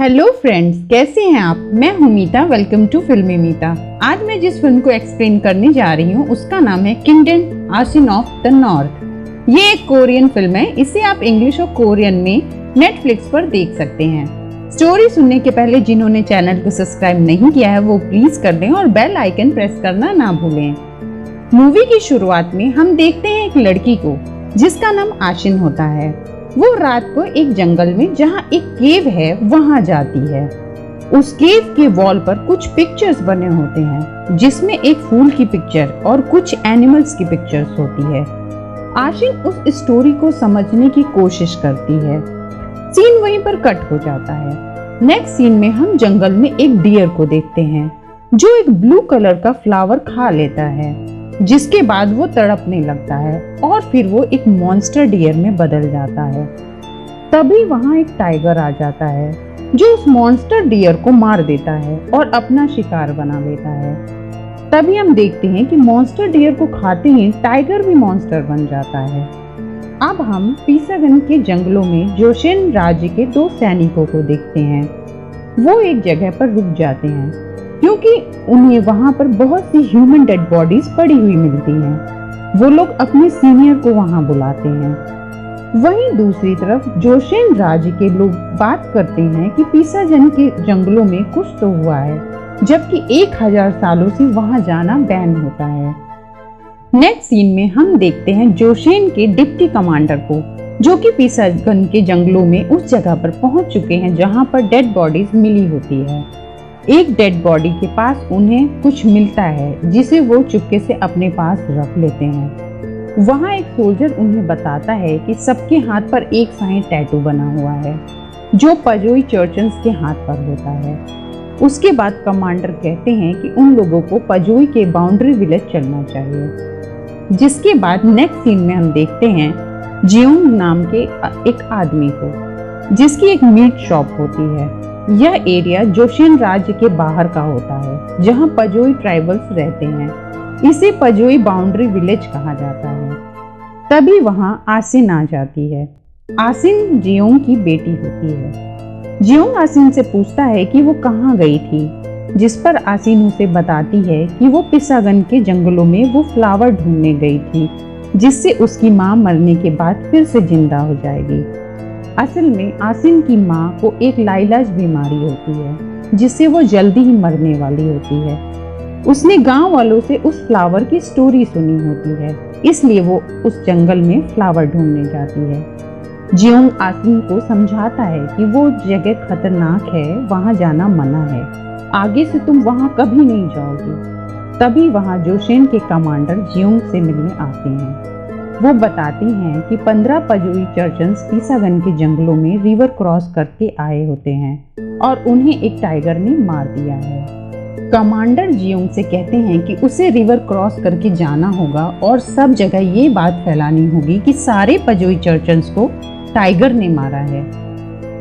Hello friends, कैसे हैं आप। मैं हूं मीता। वेलकम टू फिल्मी मीता। आज मैं जिस फिल्म को एक्सप्लेन करने जा रही हूं उसका नाम है kingdom Asin of the north. ये एक कोरियन फिल्म है। इसे आप इंग्लिश और कोरियन में नेटफ्लिक्स पर देख सकते हैं। स्टोरी सुनने के पहले जिन्होंने चैनल को सब्सक्राइब नहीं किया है वो प्लीज कर दें और बेल आइकन प्रेस करना ना भूलें। मूवी की शुरुआत में हम देखते हैं एक लड़की को जिसका नाम आशिन होता है। वो रात को एक जंगल में जहाँ एक केव है वहां जाती है। उस केव के वॉल पर कुछ पिक्चर्स बने होते हैं जिसमें एक फूल की पिक्चर और कुछ एनिमल्स की पिक्चर्स होती है। आशिन उस स्टोरी को समझने की कोशिश करती है। सीन वहीं पर कट हो जाता है। नेक्स्ट सीन में हम जंगल में एक डियर को देखते हैं जो एक ब्लू कलर का फ्लावर खा लेता है, जिसके बाद वो तड़पने लगता है और फिर वो एक मॉन्स्टर डियर में बदल जाता है। तभी वहां एक टाइगर आ जाता है जो उस मॉन्स्टर डियर को मार देता है और अपना शिकार बना लेता है। तभी हम देखते हैं कि मॉन्स्टर डियर को खाते ही टाइगर भी मॉन्स्टर बन जाता है। अब हम पीसागन के जंगलों में जोसेन राज्य के दो सैनिकों को देखते हैं। वो एक जगह पर रुक जाते हैं क्योंकि उन्हें वहां पर बहुत सी ह्यूमन डेड बॉडीज पड़ी हुई मिलती हैं। वो लोग अपने सीनियर को वहां बुलाते हैं। वहीं दूसरी तरफ जोसेन राज्य के लोग बात करते हैं कि पीसाजन के जंगलों में कुछ तो हुआ है, जबकि 1000 सालों से वहां जाना बैन होता है। नेक्स्ट सीन में हम देखते हैं जोसेन के डिप्टी कमांडर को, जो कि पीसागन के जंगलों में उस जगह पर पहुंच चुके हैं जहां पर डेड बॉडीज मिली होती है। एक डेड बॉडी के पास उन्हें कुछ मिलता है जिसे वो चुपके से अपने पास रख लेते हैं। वहां एक सोल्जर उन्हें बताता है कि सबके हाथ पर एक साइन टैटू बना हुआ है जो पजोई चर्चन्स के हाथ पर होता है। उसके बाद कमांडर कहते हैं कि उन लोगों को पजोई के बाउंड्री विलेज चलना चाहिए। जिसके बाद नेक्स्ट सीन में हम देखते हैं जियोंग नाम के एक आदमी को जिसकी एक मीट शॉप होती है। यह एरिया जोसेन राज्य के बाहर का होता है जहां पजोई ट्राइबल्स रहते हैं। इसे पजोई बाउंड्री विलेज कहा जाता है। तभी वहां आसिन आ जाती है। आसिन जियोंग की बेटी होती है। जियोंग आसिन से पूछता है कि वो कहाँ गई थी, जिस पर आसिन उसे बताती है कि वो पिसागन के जंगलों में वो फ्लावर ढूंढने गई थी जिससे उसकी माँ मरने के बाद फिर से जिंदा हो जाएगी। असल में आसिन की माँ को एक लाइलाज बीमारी होती है जिससे वो जल्दी ही मरने वाली होती है। उसने गांव वालों से उस फ्लावर की स्टोरी सुनी होती है, इसलिए वो उस जंगल में फ्लावर ढूंढने जाती है। जियोंग आसिन को समझाता है कि वो जगह खतरनाक है, वहां जाना मना है, आगे से तुम वहां कभी नहीं जाओगी। तभी वहां जोसेन के कमांडर जियोंग से मिलने आते हैं। वो बताती हैं कि 15 पजोई चर्चन्स पीसागन के जंगलों में रिवर क्रॉस करके आए होते हैं और उन्हें एक टाइगर ने मार दिया है। कमांडर जियोंग से कहते हैं कि उसे रिवर क्रॉस करके जाना होगा और सब जगह ये बात फैलानी होगी कि सारे पजोई चर्चन्स को टाइगर ने मारा है।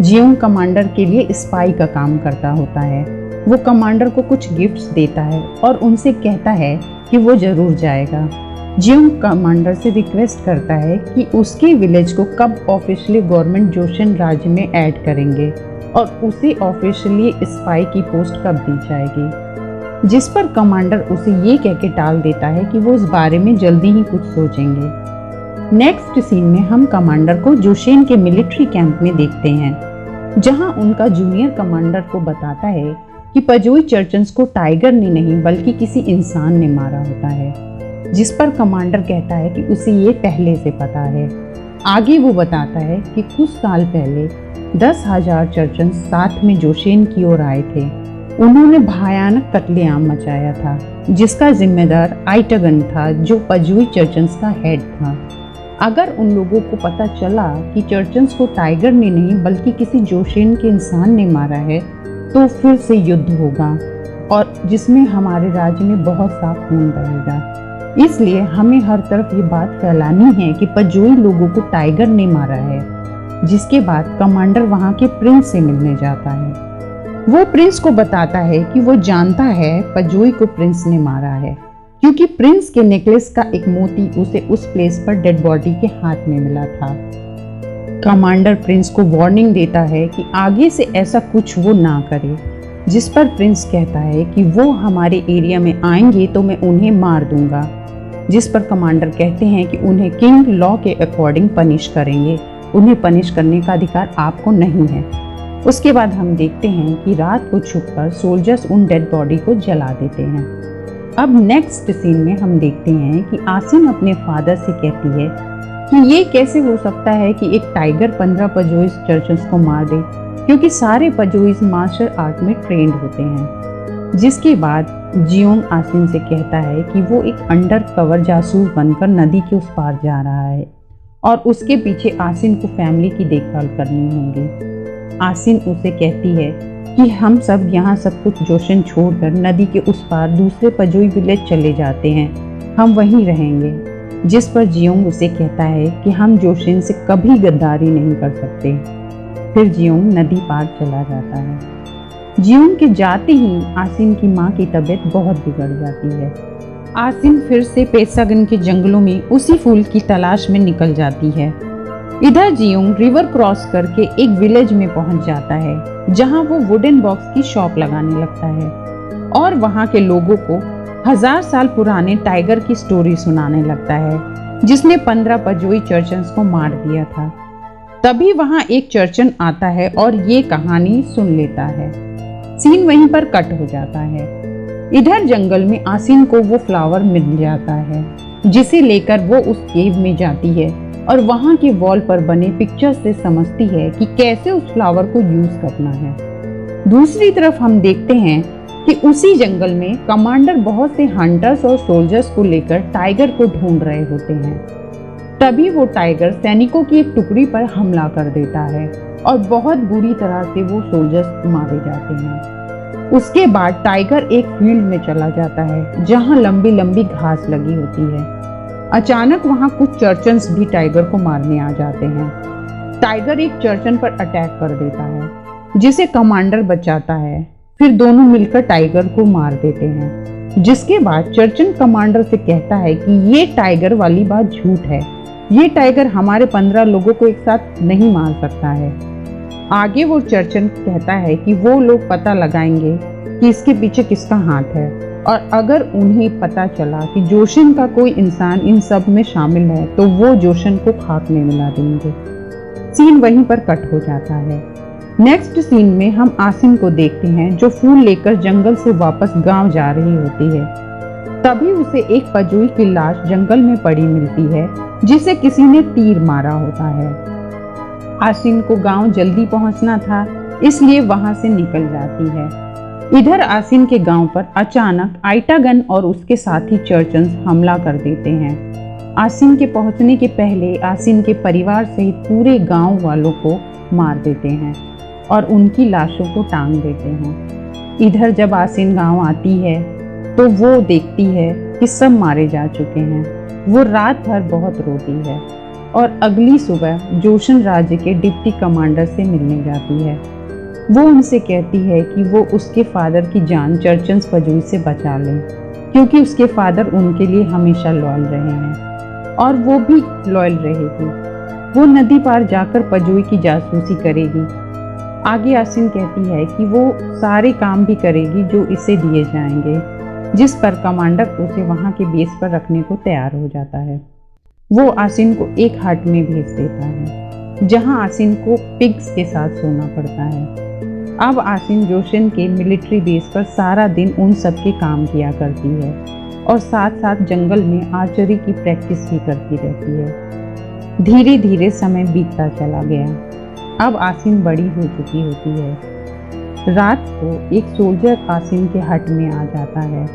जियोंग कमांडर के लिए स्पाई का काम करता होता है। वो कमांडर को कुछ गिफ्ट्स देता है और उनसे कहता है कि वो जरूर जाएगा। जियोंग कमांडर से रिक्वेस्ट करता है कि उसके विलेज को कब ऑफिशियली गवर्नमेंट जोसेन राज्य में ऐड करेंगे और उसे ऑफिशियली स्पाई की पोस्ट कब दी जाएगी, जिस पर कमांडर उसे ये कह के टाल देता है कि वो इस बारे में जल्दी ही कुछ सोचेंगे। नेक्स्ट सीन में हम कमांडर को जोसेन के मिलिट्री कैंप में देखते हैं जहां उनका जूनियर कमांडर को बताता है कि पजोई चर्चन्स को टाइगर ने नहीं बल्कि किसी इंसान ने मारा होता है, जिस पर कमांडर कहता है कि उसे ये पहले से पता है। आगे वो बताता है कि कुछ साल पहले 10,000 चर्चन्स साथ में जोसेन की ओर आए थे। उन्होंने भयानक कत्लेआम मचाया था जिसका जिम्मेदार आइटगन था जो पजोई चर्चन्स का हेड था। अगर उन लोगों को पता चला कि चर्चन्स को टाइगर ने नहीं बल्कि किसी जोसेन के इंसान ने मारा है तो फिर से युद्ध होगा और जिसमें हमारे राज्य में बहुत सा खून बहेगा। इसलिए हमें हर तरफ ये बात फैलानी है कि पजोई लोगों को टाइगर ने मारा है। जिसके बाद कमांडर वहां के प्रिंस से मिलने जाता है। वो प्रिंस को बताता है कि वो जानता है पजोई को प्रिंस ने मारा है क्योंकि प्रिंस के नेकलेस का एक मोती उसे उस प्लेस पर डेड बॉडी के हाथ में मिला था। कमांडर प्रिंस को वार्निंग देता है कि आगे से ऐसा कुछ वो ना करे, जिस पर प्रिंस कहता है कि वो हमारे एरिया में आएंगे तो मैं उन्हें मार दूंगा, जिस पर कमांडर कहते हैं कि उन्हें किंग लॉ के अकॉर्डिंग पनिश करेंगे, उन्हें पनिश करने का अधिकार आपको नहीं है। उसके बाद हम देखते हैं कि रात को छुपकर सोल्जर्स उन डेड बॉडी को जला देते हैं। अब नेक्स्ट सीन में हम देखते हैं कि आसिन अपने फादर से कहती है कि ये कैसे हो सकता है कि एक टाइगर 15 पजोइस चर्चन्स को मार दे, क्योंकि सारे पजोइस मार्शल आर्ट में ट्रेंड होते हैं। जिसके बाद जियोंग आसिन से कहता है कि वो एक अंडर कवर जासूस बनकर नदी के उस पार जा रहा है और उसके पीछे आसिन को फैमिली की देखभाल करनी होगी। आसिन उसे कहती है कि हम सब यहाँ सब कुछ जोशन छोड़कर नदी के उस पार दूसरे पजोई विलेज चले जाते हैं, हम वहीं रहेंगे। जिस पर जियोंग उसे कहता है कि हम जोशिन से कभी गद्दारी नहीं कर सकते। फिर जियोंग नदी पार चला जाता है। जियोंग के जाते ही आसिन की माँ की तबीयत बहुत बिगड़ जाती है। आसिन फिर से पेसागन के जंगलों में उसी फूल की तलाश में निकल जाती है। इधर जियोंग रिवर क्रॉस करके एक विलेज में पहुंच जाता है, जहां वो वुडन बॉक्स की शॉप लगाने लगता है और वहां के लोगों को 1000 साल पुराने टाइगर की स्टोरी सुनाने लगता है, जिसने 15 पजोई चर्चन्स को मार दिया था। तभी वहां एक चर्चन आता है और ये कहानी सुन लेता है। सीन वहीं पर कट हो जाता है। इधर जंगल में आसिन को वो फ्लावर मिल जाता है, जिसे लेकर वो उस केव में जाती है और वहां के वॉल पर बने पिक्चर से समझती है कि कैसे उस फ्लावर को यूज करना है। दूसरी तरफ हम देखते हैं कि उसी जंगल में कमांडर बहुत से हंटर्स और सोल्जर्स को लेकर टाइगर को ढूंढ रहे होते हैं। तभी वो टाइगर सैनिकों की एक टुकड़ी पर हमला कर देता है और बहुत बुरी तरह से वो सोल्जर्स मारे जाते हैं। उसके बाद टाइगर एक फील्ड में चला जाता है, जहां लंबी लंबी घास लगी होती है। अचानक वहां कुछ चर्चन्स भी टाइगर को मारने आ जाते हैं। टाइगर एक चर्चन पर अटैक कर देता है, जिसे कमांडर बचाता है। फिर दोनों मिलकर टाइगर को मार देते हैं। जिसके बाद चर्चन कमांडर से कहता है कि ये टाइगर वाली बात झूठ है, ये टाइगर हमारे 15 लोगों को एक साथ नहीं मार सकता है। आगे वो चर्चन कहता है कि वो लोग पता लगाएंगे कि इसके पीछे किसका हाथ है, और अगर उन्हें पता चला कि जोशिन का कोई इंसान इन सब में शामिल है तो वो जोशिन को खाक में मिला देंगे। सीन वहीं पर कट हो जाता है। नेक्स्ट सीन में हम आसिन को देखते हैं, जो फूल लेकर जंगल से वापस गांव जा रही होती है। तभी उसे एक पजोई की लाश जंगल में पड़ी मिलती है, जिसे किसी ने तीर मारा होता है। आसिन को गांव जल्दी पहुंचना था, इसलिए वहां से निकल जाती है। इधर आसिन के गांव पर अचानक आइटागन और उसके साथी चर्चन्स हमला कर देते हैं। आसिन के पहुंचने के पहले आसिन के परिवार सहित पूरे गांव वालों को मार देते हैं और उनकी लाशों को टांग देते हैं। इधर जब आसिन गांव आती है तो वो देखती है कि सब मारे जा चुके हैं। वो रात भर बहुत रोती है और अगली सुबह जोशन राज्य के डिप्टी कमांडर से मिलने जाती है। वो उनसे कहती है कि वो उसके फादर की जान चर्चन्स पजोई से बचा लें, क्योंकि उसके फादर उनके लिए हमेशा लॉयल रहे हैं और वो भी लॉयल रहेगी। वो नदी पार जाकर पजोई की जासूसी करेगी। आगे आसिन कहती है कि वो सारे काम भी करेगी जो इसे दिए जाएंगे, जिस पर कमांडर उसे वहाँ के बेस पर रखने को तैयार हो जाता है। वो आसिन को एक हट में भेज देता है, जहाँ आसिन को पिग्स के साथ सोना पड़ता है। अब आसिन जोशिन के मिलिट्री बेस पर सारा दिन उन सब के काम किया करती है और साथ साथ जंगल में आर्चरी की प्रैक्टिस भी करती रहती है। धीरे धीरे समय बीतता चला गया। अब आसिन बड़ी हो चुकी होती है। रात को एक सोल्जर आसिन के हट में आ जाता है।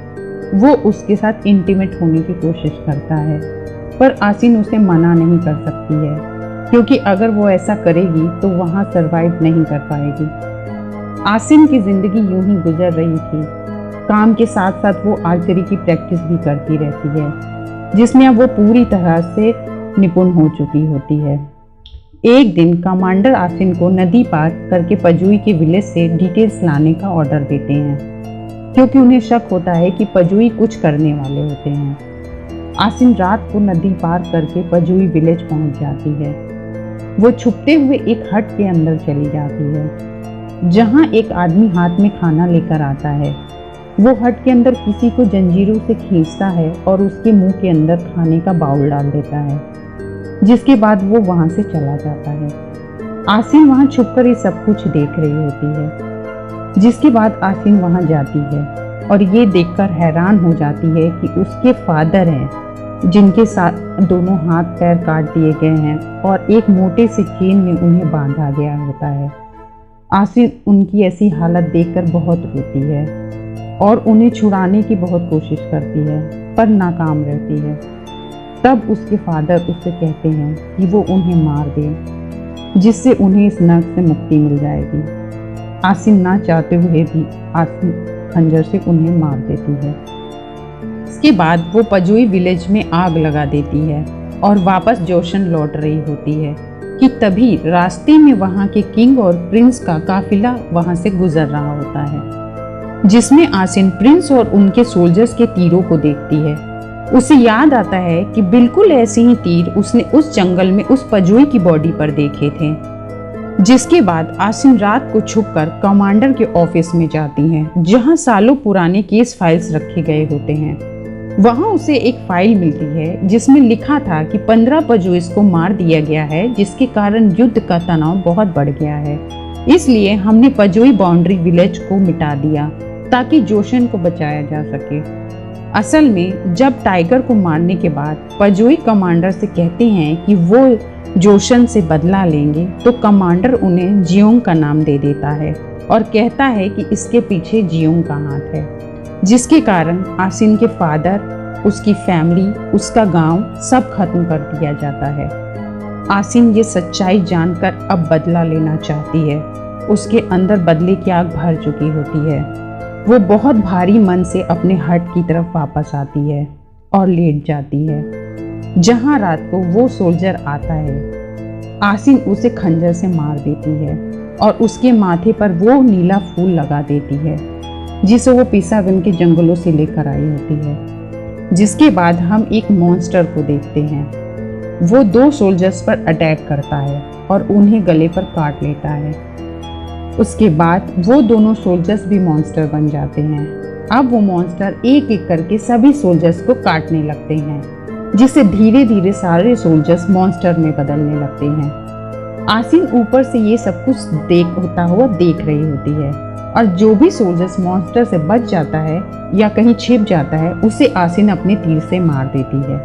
वो उसके साथ इंटीमेट होने की कोशिश करता है, पर आसिन उसे मना नहीं कर सकती है, क्योंकि अगर वो ऐसा करेगी तो वहाँ सरवाइव नहीं कर पाएगी। आसिन की जिंदगी यूं ही गुजर रही थी। काम के साथ साथ वो आर्चरी की प्रैक्टिस भी करती रहती है, जिसमें अब वो पूरी तरह से निपुण हो चुकी होती है। एक दिन कमांडर आसिन को नदी पार करके पजोई के विलेज से डिटेल्स लाने का ऑर्डर देते हैं, क्योंकि उन्हें शक होता है कि पजोई कुछ करने वाले होते हैं। आसिन रात को नदी पार करके पजोई विलेज पहुंच जाती है। वो छुपते हुए एक हट के अंदर चली जाती है, जहाँ एक आदमी हाथ में खाना लेकर आता है। वो हट के अंदर किसी को जंजीरों से खींचता है और उसके मुंह के अंदर खाने का बाउल डाल देता है, जिसके बाद वो वहाँ से चला जाता है। आसिन वहाँ छुपकर ये सब कुछ देख रही होती है, जिसके बाद आसिन वहाँ जाती है और ये देखकर हैरान हो जाती है कि उसके फादर हैं, जिनके साथ दोनों हाथ पैर काट दिए गए हैं और एक मोटे से चेन में उन्हें बांधा गया होता है। आसिन उनकी ऐसी हालत देखकर बहुत रोती है और उन्हें छुड़ाने की बहुत कोशिश करती है, पर नाकाम रहती है। तब उसके फादर उससे कहते हैं कि वो उन्हें मार दे, जिससे उन्हें इस नर्क से मुक्ति मिल जाएगी। आसिन ना चाहते हुए भी आसिन खंजर से उन्हें मार देती है। इसके बाद वो पजोई विलेज में आग लगा देती है और वापस जोशन लौट रही होती है कि तभी रास्ते में वहाँ के किंग और प्रिंस का काफिला वहाँ से गुजर रहा होता है, जिसमें आसिन प्रिंस और उनके सोल्जर्स के तीरों को देखती है। उसे याद आता है कि बिल्कुल ऐसे ही तीर उसने उस जंगल में उस पजोई की बॉडी पर देखे थे। जिसके बाद आसिन रात को छुपकर कमांडर के ऑफिस में जाती हैं, जहां सालों पुराने केस फाइल्स रखे गए होते हैं। वहां उसे एक फाइल मिलती है जिसमें लिखा था कि 15 पजोइस को मार दिया गया है, जिसके कारण युद्ध का तनाव बहुत बढ़ गया है। इसलिए हमने पजोई बाउंड्री विलेज को मिटा दिया ताकि जोशन को बचाया जा सके। असल में जब टाइगर को मारने के बाद पजोई कमांडर से कहते हैं कि वो जोशन से बदला लेंगे, तो कमांडर उन्हें जियोंग का नाम दे देता है और कहता है कि इसके पीछे जियोंग का हाथ है, जिसके कारण आसिन के फादर, उसकी फैमिली, उसका गांव सब खत्म कर दिया जाता है। आसिन ये सच्चाई जानकर अब बदला लेना चाहती है। उसके अंदर बदले की आग भर चुकी होती है। वो बहुत भारी मन से अपने हट की तरफ वापस आती है और लेट जाती है, जहां रात को वो सोल्जर आता है। आसिन उसे खंजर से मार देती है और उसके माथे पर वो नीला फूल लगा देती है, जिसे वो पिसागन के जंगलों से लेकर आई होती है। जिसके बाद हम एक मॉन्स्टर को देखते हैं। वो 2 सोल्जर्स पर अटैक करता है और उन्हें गले पर काट लेता है। उसके बाद वो दोनों सोल्जर्स भी मॉन्स्टर बन जाते हैं। अब वो मॉन्स्टर एक एक करके सभी सोल्जर्स को काटने लगते हैं, जिससे धीरे धीरे सारे सोल्जर्स मॉन्स्टर में बदलने लगते हैं। आसिन ऊपर से ये सब कुछ होता हुआ देख रही होती है और जो भी सोल्जर्स मॉन्स्टर से बच जाता है या कहीं छिप जाता है, उसे आसिन अपने तीर से मार देती है।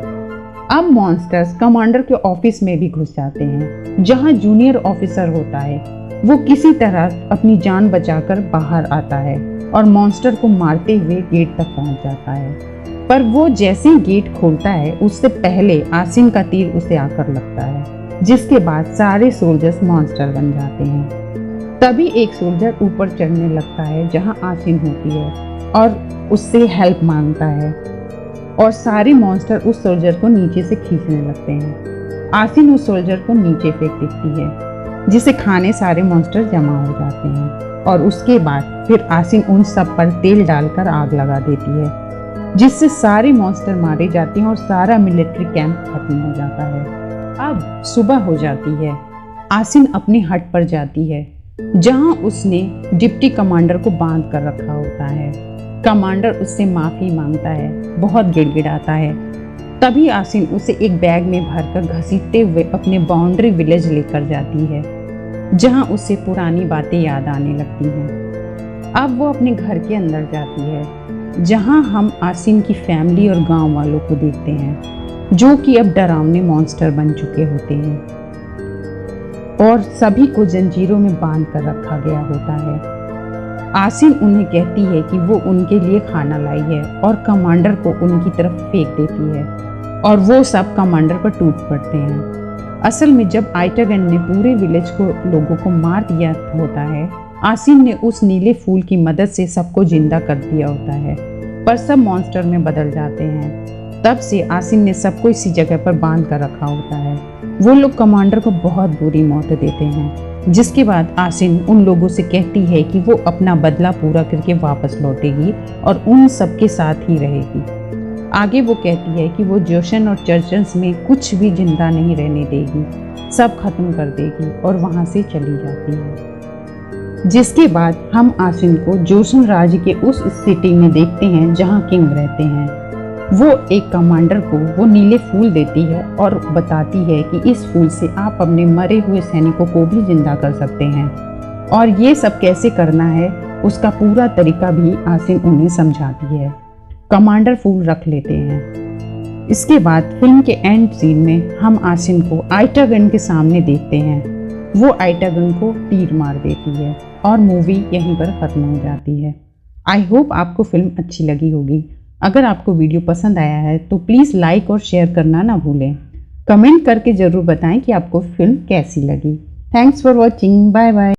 अब मॉन्स्टर्स कमांडर के ऑफिस में भी घुस जाते हैं, जहां जूनियर ऑफिसर होता है। वो किसी तरह अपनी जान बचाकर बाहर आता है और मॉन्स्टर को मारते हुए गेट तक पहुंच जाता है। पर वो जैसे ही गेट खोलता है, उससे पहले आसिन का तीर उसे आकर लगता है, जिसके बाद सारे सोल्जर्स मॉन्स्टर बन जाते हैं। तभी एक सोल्जर ऊपर चढ़ने लगता है जहां आसिन होती है और उससे हेल्प मांगता है, और सारे मॉन्स्टर उस सोल्जर को नीचे से खींचने लगते हैं। आसिन उस सोल्जर को नीचे फेंक देती है, जिसे खाने सारे मॉन्स्टर जमा हो जाते हैं और उसके बाद फिर आसिन उन सब पर तेल डालकर आग लगा देती है, जिससे सारे मॉन्स्टर मारे जाते हैं और सारा मिलिट्री कैंप खत्म हो जाता है। अब सुबह हो जाती है। आसिन अपने हट पर जाती है, जहां उसने डिप्टी कमांडर को बांध कर रखा होता है। कमांडर उससे माफी मांगता है, बहुत गिड़गिड़ाता है। तभी आसिन उसे एक बैग में भरकर घसीटते हुए अपने बाउंड्री विलेज लेकर जाती है, जहां उसे पुरानी बातें याद आने लगती हैं। अब वो अपने घर के अंदर जाती है, जहां हम आसिन की फैमिली और गांव वालों को देखते हैं, जो कि अब डरावने मॉन्स्टर बन चुके होते हैं और सभी को जंजीरों में बांध कर रखा गया होता है। आसिन उन्हें कहती है कि वो उनके लिए खाना लाई है और कमांडर को उनकी तरफ फेंक देती है और वो सब कमांडर पर टूट पड़ते हैं। असल में जब आइटागन ने पूरे विलेज को लोगों को मार दिया होता है, आसिन ने उस नीले फूल की मदद से सबको जिंदा कर दिया होता है, पर सब मॉन्स्टर में बदल जाते हैं। तब से आसिन ने सबको इसी जगह पर बांध कर रखा होता है। वो लोग कमांडर को बहुत बुरी मौत देते हैं, जिसके बाद आसिन उन लोगों से कहती है कि वो अपना बदला पूरा करके वापस लौटेगी और उन सबके साथ ही रहेगी। आगे वो कहती है कि वो जोशन और चर्चन्स में कुछ भी जिंदा नहीं रहने देगी, सब खत्म कर देगी और वहाँ से चली जाती है। जिसके बाद हम आसिन को जोशन राज्य के उस सिटी में देखते हैं जहाँ किंग रहते हैं। वो एक कमांडर को वो नीले फूल देती है और बताती है कि इस फूल से आप अपने मरे हुए सैनिकों को भी जिंदा कर सकते हैं, और ये सब कैसे करना है उसका पूरा तरीका भी आसिन उन्हें समझाती है। कमांडर फूल रख लेते हैं। इसके बाद फिल्म के एंड सीन में हम आसिन को आइटा गन के सामने देखते हैं। वो आइटा गन को तीर मार देती है और मूवी यहीं पर ख़त्म हो जाती है। आई होप आपको फिल्म अच्छी लगी होगी। अगर आपको वीडियो पसंद आया है तो प्लीज़ लाइक और शेयर करना ना भूलें। कमेंट करके ज़रूर बताएं कि आपको फिल्म कैसी लगी। Thanks for watching. Bye bye.